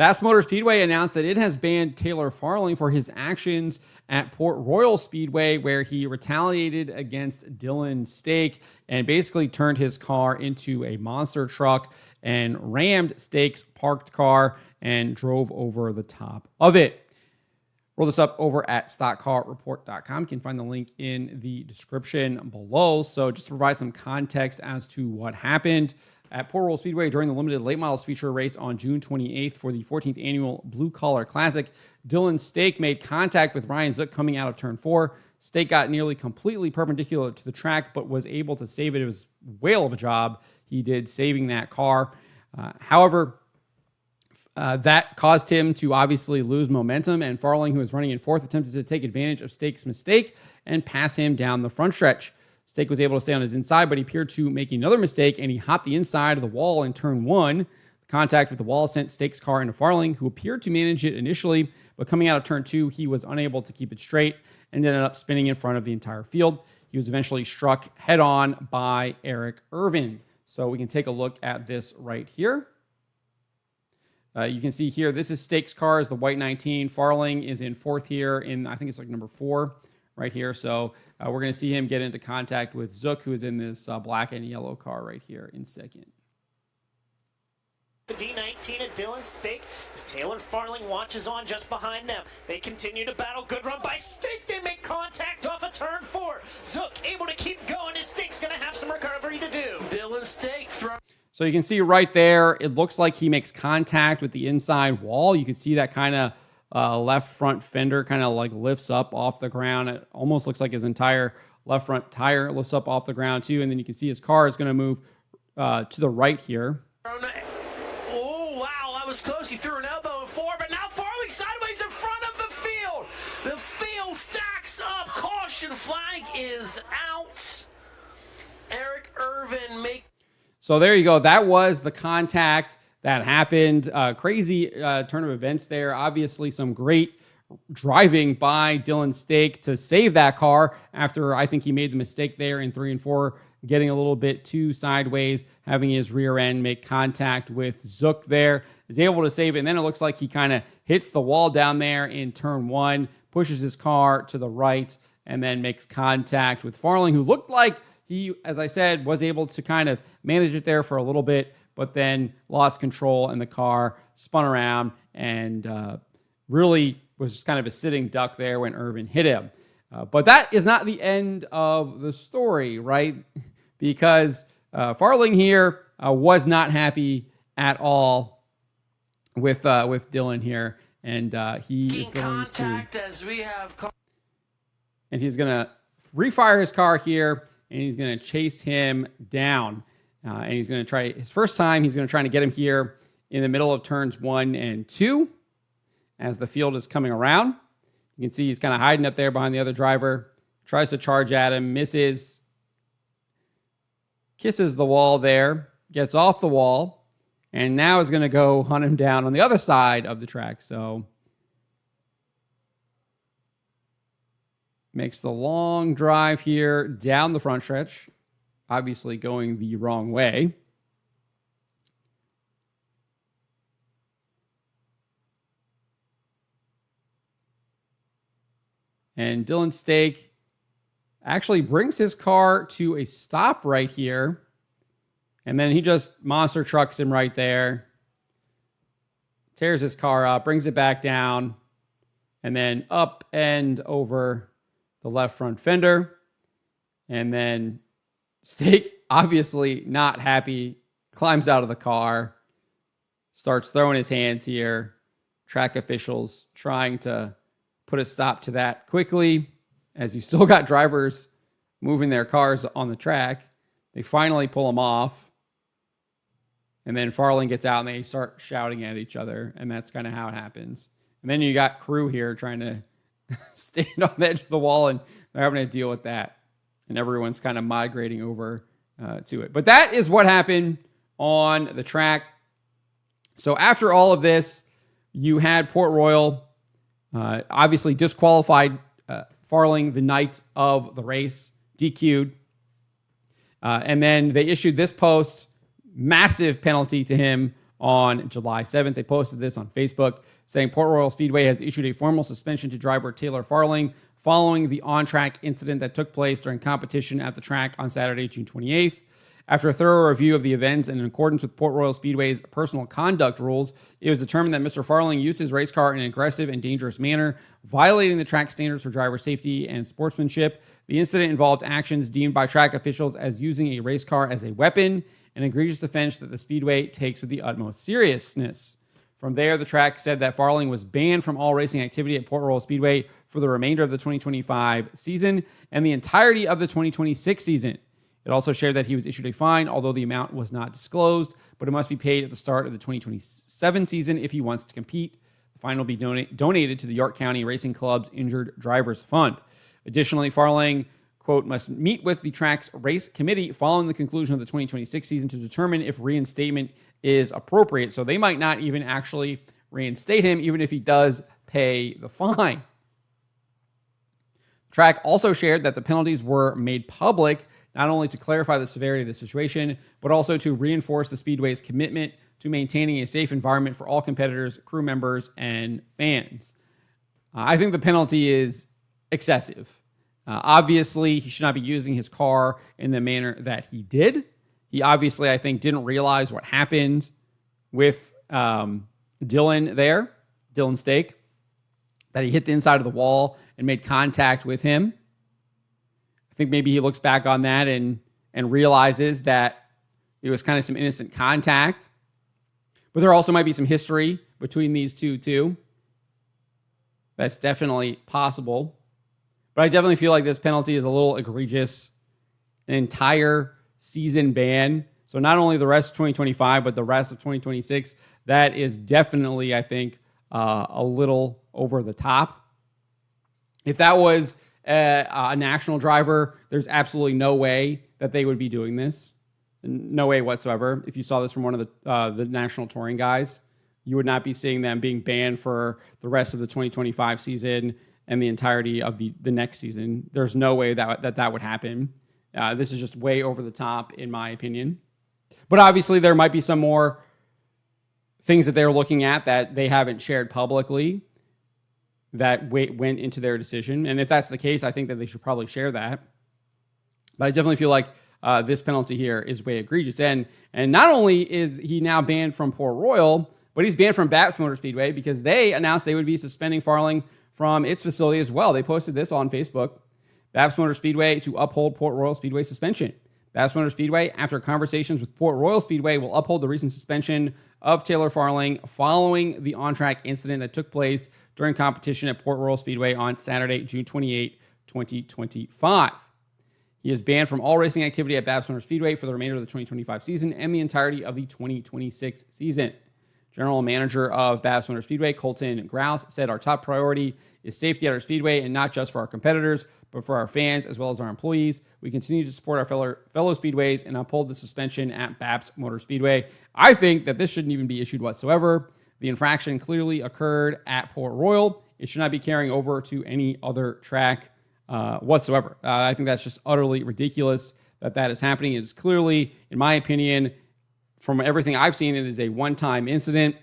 BAPS Motor Speedway announced that it has banned Taylor Farling for his actions at Port Royal Speedway, where he retaliated against Dylan Stake and basically turned his car into a monster truck and rammed Stake's parked car and drove over the top of it. Roll this up over at stockcarreport.com. You can find the link in the description below. So just to provide some context as to what happened at Port Royal Speedway during the limited late models feature race on June 28th for the 14th annual Blue Collar Classic, Dylan Stake made contact with Ryan Zook coming out of turn 4. Stake got nearly completely perpendicular to the track, but was able to save it. It was a whale of a job he did saving that car. However, that caused him to obviously lose momentum, and Farling, who was running in 4th, attempted to take advantage of Stake's mistake and pass him down the front stretch. Stake was able to stay on his inside, but he appeared to make another mistake, and he hopped the inside of the wall in turn 1. The contact with the wall sent Stake's car into Farling, who appeared to manage it initially, but coming out of turn 2, he was unable to keep it straight and ended up spinning in front of the entire field. He was eventually struck head-on by Eric Irvin. So we can take a look at this right here. You can see here, this is Stake's car, is the white 19. Farling is in 4th here in, I think it's like number 4 right here. So we're going to see him get into contact with Zook, who is in this black and yellow car right here in 2nd. The D19 and Dylan Stake as Taylor Farling watches on just behind them. They continue to battle. Good run by Stake. They make contact off of turn 4. Zook able to keep going as Stake's going to have some recovery to do. Dylan Stake throw. So you can see right there, it looks like he makes contact with the inside wall. You can see that kind of left front fender kind of like lifts up off the ground. It almost looks like his entire left front tire lifts up off the ground too. And then you can see his car is going to move to the right here. Oh, wow, that was close. He threw an elbow in 4, but now Farling sideways in front of the field. The field stacks up. Caution flag is out. Eric Irvin make. So there you go. That was the contact that happened. Crazy turn of events there. Obviously, some great driving by Dylan Stake to save that car after I think he made the mistake there in 3 and 4, getting a little bit too sideways, having his rear end make contact with Zook there. Is able to save it, and then it looks like he kind of hits the wall down there in turn 1, pushes his car to the right, and then makes contact with Farling, who looked like he, as I said, was able to kind of manage it there for a little bit, but then lost control and the car spun around and really was just kind of a sitting duck there when Irvin hit him. But that is not the end of the story, right? Because Farling here was not happy at all with Dylan here, and he is going to and he's going to refire his car here, and he's going to chase him down. And he's going to try his first time. He's going to try to get him here in the middle of turns 1 and 2 as the field is coming around. You can see he's kind of hiding up there behind the other driver. Tries to charge at him, misses, kisses the wall there, gets off the wall, and now is going to go hunt him down on the other side of the track. So makes the long drive here down the front stretch, obviously going the wrong way. And Dylan Stake actually brings his car to a stop right here. And then he just monster trucks him right there. Tears his car up, brings it back down, and then up and over the left front fender. And then Stake, obviously not happy, climbs out of the car, starts throwing his hands here. Track officials trying to put a stop to that quickly, as you still got drivers moving their cars on the track. They finally pull them off. And then Farling gets out and they start shouting at each other. And that's kind of how it happens. And then you got crew here trying to stand on the edge of the wall, and they're having to deal with that. And everyone's kind of migrating over to it. But that is what happened on the track. So after all of this, you had Port Royal obviously disqualified Farling the night of the race, DQ'd. And then they issued this post, massive penalty to him on July 7th. They posted this on Facebook saying Port Royal Speedway has issued a formal suspension to driver Taylor Farling following the on-track incident that took place during competition at the track on Saturday, June 28th. After a thorough review of the events and in accordance with Port Royal Speedway's personal conduct rules, it was determined that Mr. Farling used his race car in an aggressive and dangerous manner, violating the track standards for driver safety and sportsmanship. The incident involved actions deemed by track officials as using a race car as a weapon, an egregious offense that the Speedway takes with the utmost seriousness. From there, the track said that Farling was banned from all racing activity at Port Royal Speedway for the remainder of the 2025 season and the entirety of the 2026 season. It also shared that he was issued a fine, although the amount was not disclosed, but it must be paid at the start of the 2027 season if he wants to compete. The fine will be donated to the York County Racing Club's Injured Drivers Fund. Additionally, Farling, quote, must meet with the track's race committee following the conclusion of the 2026 season to determine if reinstatement is appropriate. So they might not even actually reinstate him, even if he does pay the fine. The track also shared that the penalties were made public not only to clarify the severity of the situation, but also to reinforce the Speedway's commitment to maintaining a safe environment for all competitors, crew members, and fans. I think the penalty is excessive. Obviously, he should not be using his car in the manner that he did. He obviously, I think, didn't realize what happened with Dylan Stake, that he hit the inside of the wall and made contact with him. I think maybe he looks back on that and realizes that it was kind of some innocent contact. But there also might be some history between these two, too. That's definitely possible. But I definitely feel like this penalty is a little egregious. An entire season ban. So not only the rest of 2025, but the rest of 2026. That is definitely, I think, a little over the top. If that was a national driver, there's absolutely no way that they would be doing this. No way whatsoever. If you saw this from one of the national touring guys, you would not be seeing them being banned for the rest of the 2025 season and the entirety of the next season. There's no way that would happen. This is just way over the top, in my opinion. But obviously, there might be some more things that they're looking at that they haven't shared publicly that went into their decision. And if that's the case, I think that they should probably share that. But I definitely feel like this penalty here is way egregious. And not only is he now banned from Port Royal, but he's banned from BAPS Motor Speedway because they announced they would be suspending Farling from its facility as well. They posted this on Facebook. BAPS Motor Speedway to uphold Port Royal Speedway suspension. BAPS Motor Speedway, after conversations with Port Royal Speedway, will uphold the recent suspension of Taylor Farling following the on-track incident that took place during competition at Port Royal Speedway on Saturday, June 28, 2025. He is banned from all racing activity at BAPS Motor Speedway for the remainder of the 2025 season and the entirety of the 2026 season. General Manager of BAPS Motor Speedway, Colton Grouse, said our top priority is safety at our speedway, and not just for our competitors, but for our fans as well as our employees. We continue to support our fellow speedways and uphold the suspension at BAPS Motor Speedway. I think that this shouldn't even be issued whatsoever. The infraction clearly occurred at Port Royal. It should not be carrying over to any other track whatsoever. I think that's just utterly ridiculous that is happening. It's clearly, in my opinion, from everything I've seen, it is a one-time incident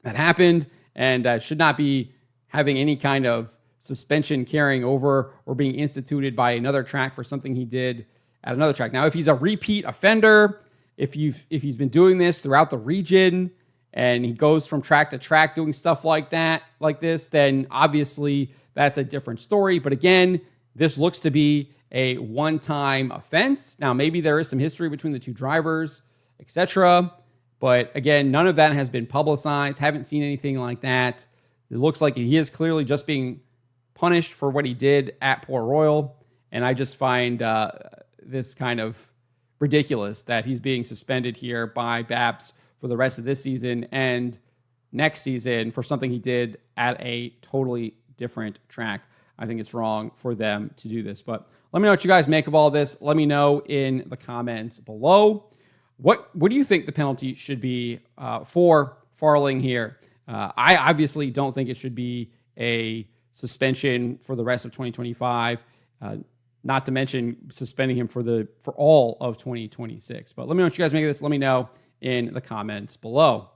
that happened and should not be having any kind of suspension carrying over or being instituted by another track for something he did at another track. Now, if he's a repeat offender, if he's been doing this throughout the region and he goes from track to track doing stuff like this, then obviously that's a different story. But again, this looks to be a one-time offense. Now, maybe there is some history between the two drivers, etc. But again, none of that has been publicized. Haven't seen anything like that. It looks like he is clearly just being punished for what he did at Port Royal. And I just find this kind of ridiculous that he's being suspended here by BAPS for the rest of this season and next season for something he did at a totally different track. I think it's wrong for them to do this. But let me know what you guys make of all this. Let me know in the comments below. What do you think the penalty should be for Farling here? I obviously don't think it should be a suspension for the rest of 2025, not to mention suspending him for all of 2026. But let me know what you guys make of this. Let me know in the comments below.